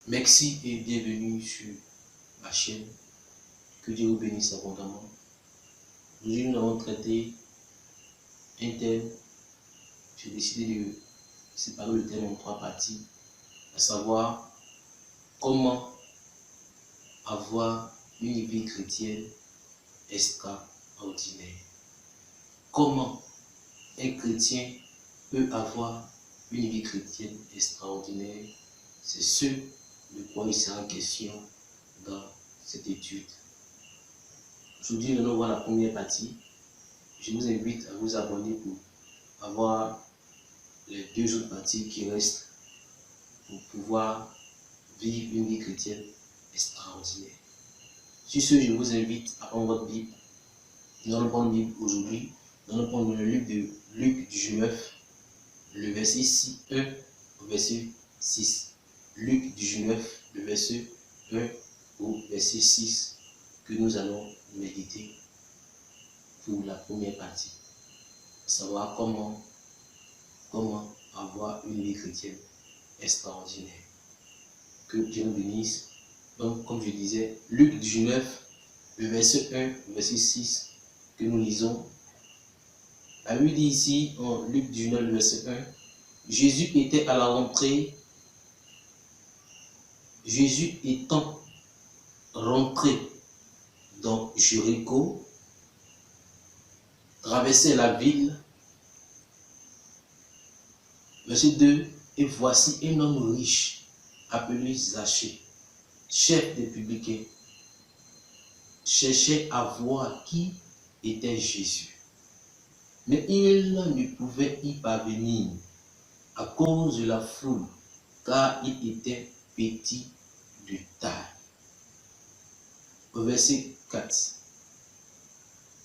Merci et bienvenue sur ma chaîne. Que Dieu vous bénisse abondamment. Aujourd'hui, nous avons traité un thème. J'ai décidé de séparer le thème en 3 parties, à savoir comment avoir une vie chrétienne extraordinaire. Comment un chrétien peut avoir une vie chrétienne extraordinaire. C'est ce de quoi il sera question dans cette étude. Aujourd'hui, nous allons voir la première partie. Je vous invite à vous abonner pour avoir les 2 autres parties qui restent pour pouvoir vivre une vie chrétienne extraordinaire. Sur ce, je vous invite à prendre votre Bible. Nous allons prendre Bible aujourd'hui. Nous allons prendre le livre de Luc 19, le verset 1 au verset 6. Luc 19, le verset 1 au verset 6 que nous allons méditer pour la première partie. Savoir comment avoir une vie chrétienne extraordinaire. Que Dieu nous bénisse. Donc, comme je disais, Luc 19, le verset 1, le verset 6 que nous lisons. La Bible dit ici, en Luc 19, le verset 1, Jésus était à la rentrée. Jésus étant rentré dans Jéricho, traversait la ville. Verset 2, et voici un homme riche, appelé Zachée, chef des publicains, cherchait à voir qui était Jésus. Mais il ne pouvait y parvenir à cause de la foule, car il était petit de taille. Au verset 4,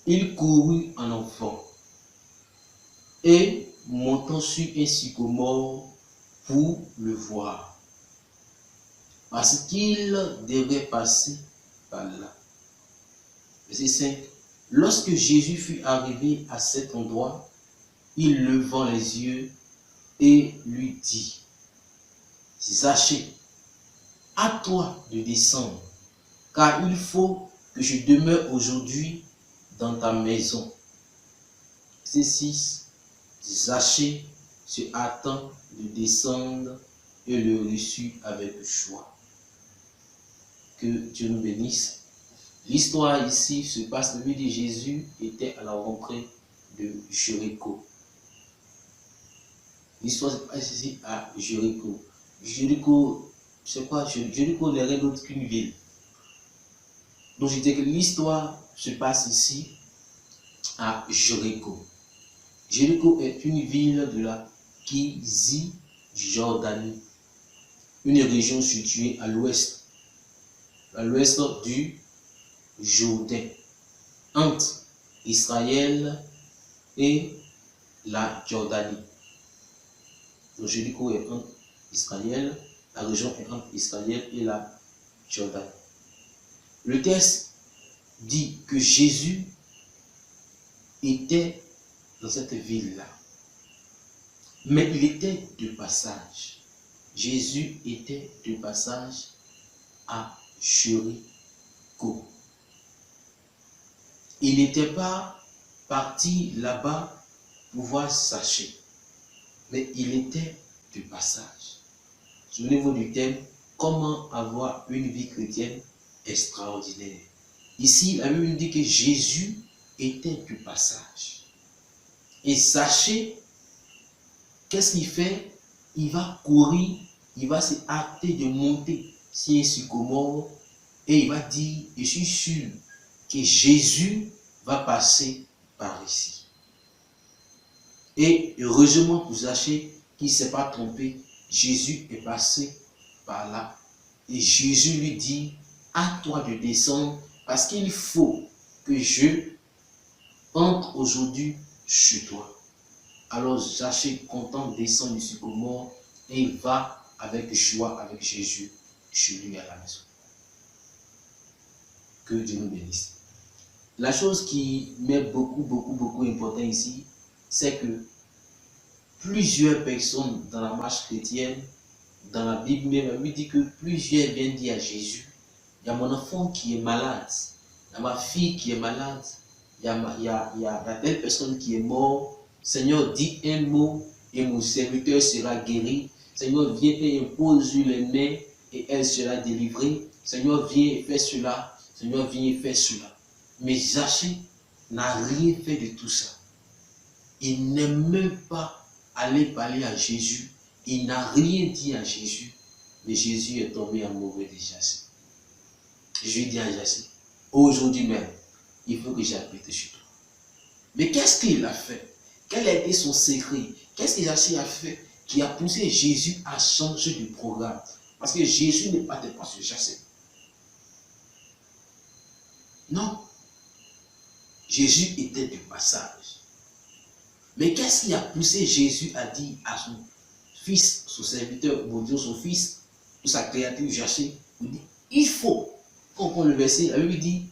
il courut en enfant et montant sur un sycomore pour le voir, parce qu'il devait passer par là. Verset 5. Lorsque Jésus fut arrivé à cet endroit, il levant les yeux et lui dit, Zachée, à toi de descendre, car il faut que je demeure aujourd'hui dans ta maison. Verset 6. Zachée se hâtant de descendre et le reçut avec joie. Que Dieu nous bénisse. L'histoire ici se passe, le dit Jésus était à la rentrée de Jéricho. L'histoire se passe ici à Jéricho. Jéricho, c'est quoi? Jéricho n'est rien d'autre qu'une ville. Donc je dis que l'histoire se passe ici à Jéricho. Jéricho est une ville de la Cisjordanie, une région située à l'ouest du Jourdain, entre Israël et la Jordanie. Donc Jéricho est entre Israël, la région est entre Israël et la Jordanie. Le texte dit que Jésus était dans cette ville-là, mais il était de passage. Jésus était de passage à Jéricho. Il n'était pas parti là-bas pour voir Zachée, mais il était de passage. Souvenez-vous du thème, comment avoir une vie chrétienne extraordinaire. Ici, la Bible dit que Jésus était de passage. Et Zachée, qu'est-ce qu'il fait? Il va courir, il va se hâter de monter sur un sycomore et il va dire, je suis sûr que Jésus va passer par ici. Et heureusement pour Zachée qui ne s'est pas trompé, Jésus est passé par là. Et Jésus lui dit, à toi de descendre parce qu'il faut que je entre aujourd'hui chez toi. Alors Zachée, content, descend du sycomore et il va avec joie avec Jésus chez lui à la maison. Que Dieu nous bénisse. La chose qui m'est beaucoup important ici, c'est que plusieurs personnes dans la marche chrétienne dans la Bible même, la Bible dit que plusieurs viennent dire à Jésus, il y a mon enfant qui est malade, il y a ma fille qui est malade, il y a telle personne qui est morte. Seigneur, dis un mot et mon serviteur sera guéri. Seigneur, viens et impose les mains et elle sera délivrée. Seigneur, viens et fais cela. Seigneur, viens et fais cela. Mais Zachée n'a rien fait de tout ça. Il n'est même pas allé parler à Jésus. Il n'a rien dit à Jésus. Mais Jésus est tombé amoureux de Zachée. Je lui dis à Zachée, aujourd'hui même, il faut que j'habite chez toi. Mais qu'est-ce qu'il a fait? Quel a été son secret? Qu'est-ce que Zachée a fait qui a poussé Jésus à changer de programme? Parce que Jésus n'est pas sur Zachée. Non. Jésus était de passage. Mais qu'est-ce qui a poussé Jésus à dire à son fils, son serviteur, bon Dieu, son fils, ou sa créature Zachée, il faut qu'on prenne le verset, la Bible dit,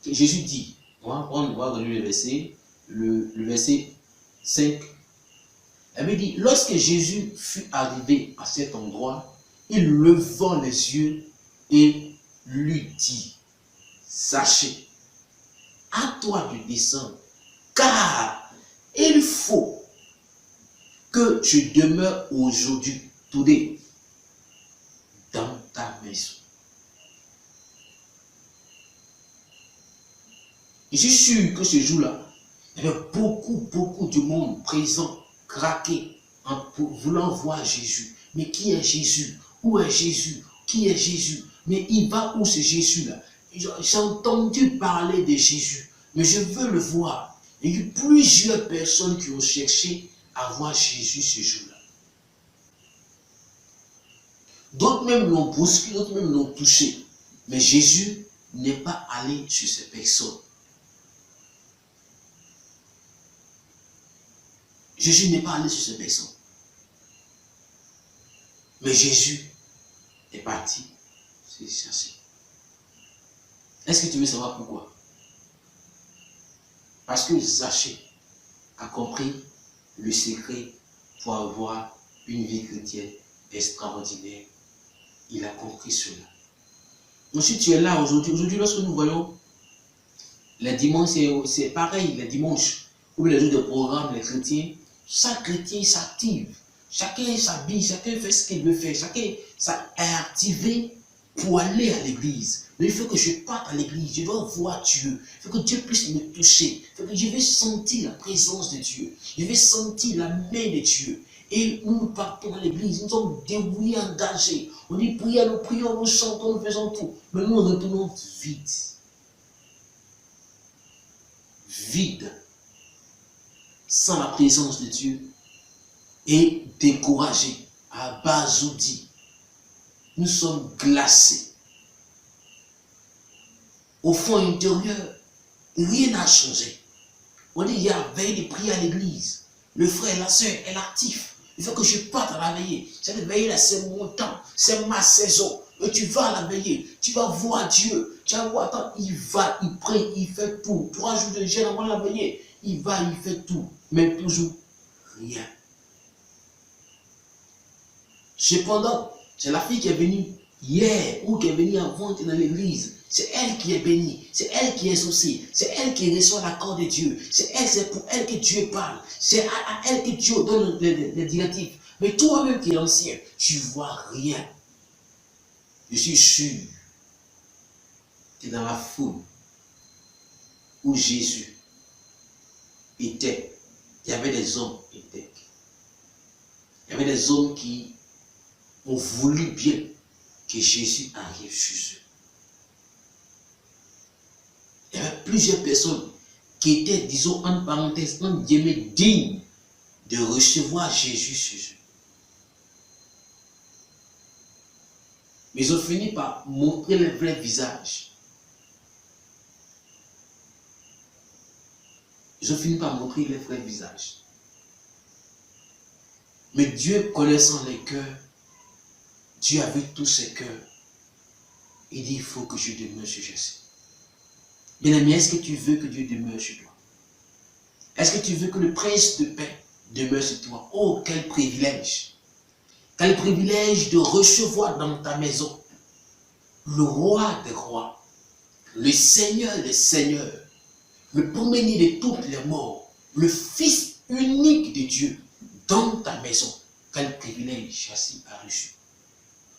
que Jésus dit, on va relire le verset, le verset 5. Elle me dit, lorsque Jésus fut arrivé à cet endroit, il levant les yeux et lui dit, Zachée, à toi de descendre, car il faut que je demeure aujourd'hui, today, dans ta maison. Je suis sûr que ce jour-là, il y avait beaucoup de monde présent, craqué, voulant voir Jésus. Mais qui est Jésus? Où est Jésus? Qui est Jésus? Mais il va où ce Jésus-là? J'ai entendu parler de Jésus, mais je veux le voir. Il y a eu plusieurs personnes qui ont cherché à voir Jésus ce jour-là. D'autres même l'ont bousculé, d'autres même l'ont touché. Mais Jésus n'est pas allé sur ces personnes. Jésus n'est pas allé sur ces personnes. Mais Jésus est parti se chercher. Est-ce que tu veux savoir pourquoi? Parce que Zachée a compris le secret pour avoir une vie chrétienne extraordinaire. Il a compris cela. Donc si tu es là aujourd'hui, lorsque nous voyons les dimanches, c'est pareil, les dimanches, ou les jours de programme, les chrétiens, chaque chrétien s'active. Chacun s'habille, chacun fait ce qu'il veut faire. Chacun est activé pour aller à l'église. Mais il faut que je parte à l'église, je dois voir Dieu. Il faut que Dieu puisse me toucher. Il faut que je vais sentir la présence de Dieu. Je vais sentir la main de Dieu. Et nous partons à l'église, nous sommes dévoués, engagés. On dit prière, nous prions, nous chantons, nous faisons tout. Mais nous retournons vide. Vide. Sans la présence de Dieu. Et découragés, abasourdis. Nous sommes glacés. Au fond intérieur, rien n'a changé. On dit, il y a veille de prier à l'église. Le frère, la soeur est actif. Il faut que je parte à la veillée. Cette veillée-là, c'est mon temps, c'est ma saison. Et tu vas à la veillée, tu vas voir Dieu. Tu vas voir, attends, il va, il prie, il fait tout. 3 jours de jeûne avant la veillée, il va, il fait tout. Mais toujours rien. Cependant, c'est la fille qui est venue hier ou qui est venue avant dans l'église. C'est elle qui est bénie, c'est elle qui est exaucée, c'est elle qui reçoit l'accord de Dieu. C'est pour elle que Dieu parle, c'est à elle que Dieu donne les directives. Mais toi-même qui es ancien, tu ne vois rien. Je suis sûr que dans la foule où Jésus était, il y avait des hommes intègres. Il y avait des hommes qui ont voulu bien que Jésus arrive chez eux. Il y avait plusieurs personnes qui étaient, disons, en parenthèse, en guillemets, dignes de recevoir Jésus chez eux. Mais ils ont fini par montrer le vrai visage. Ils ont fini par montrer le vrai visage. Mais Dieu, connaissant les cœurs, Dieu a vu tous ces cœurs. Il dit, il faut que je demeure chez Jésus. Bien-aimé, est-ce que tu veux que Dieu demeure chez toi? Est-ce que tu veux que le prince de paix demeure chez toi? Oh, quel privilège! Quel privilège de recevoir dans ta maison le roi des rois, le Seigneur des seigneurs, le premier de toutes les morts, le Fils unique de Dieu dans ta maison. Quel privilège Chassis a reçu.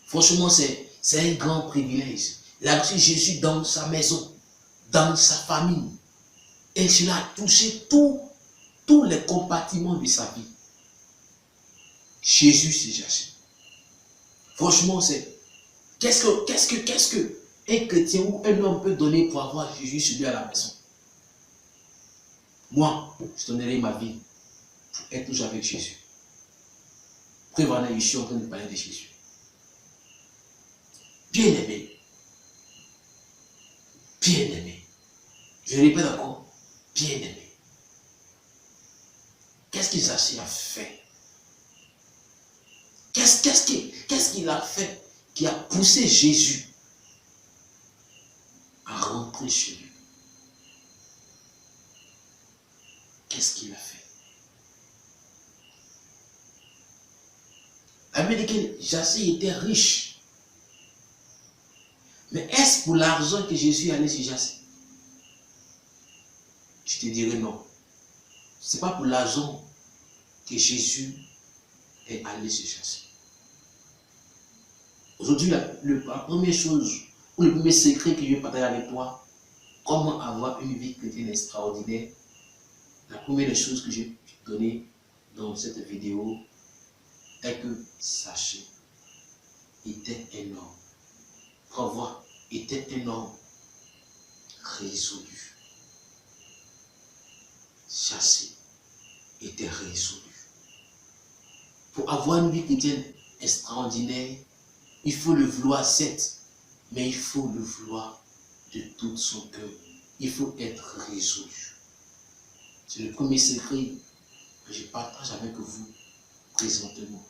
Franchement, c'est un grand privilège. Il a reçu Jésus dans sa maison, dans sa famille. Et cela a touché tous les compartiments de sa vie. Jésus, c'est Chassis. Franchement, c'est... Qu'est-ce que un chrétien ou un homme peut donner pour avoir Jésus chez lui à la maison? Moi, je donnerai ma vie pour être toujours avec Jésus. Prévenez, je suis en train de parler de Jésus. Bien-aimé. Bien-aimé. Je ne répète encore. Bien-aimé. Qu'est-ce qu'il a fait? Qu'est-ce qu'il a fait qui a poussé Jésus à rentrer chez lui? Qu'est-ce qu'il a fait? La Bible dit que Chassis était riche. Mais est-ce pour l'argent que Jésus est allé chez Chassis? Je te dirais non. Ce n'est pas pour l'argent que Jésus est allé chez Chassis. Aujourd'hui, la première chose, ou le premier secret que je vais partager avec toi, comment avoir une vie chrétienne extraordinaire, la première chose que je vais te donner dans cette vidéo est que Chassis était un homme. Prévoir était un homme résolu. Chassis était résolu. Pour avoir une vie chrétienne extraordinaire, il faut le vouloir, certes, mais il faut le vouloir de tout son cœur. Il faut être résolu. C'est le premier secret que je partage avec vous présentement.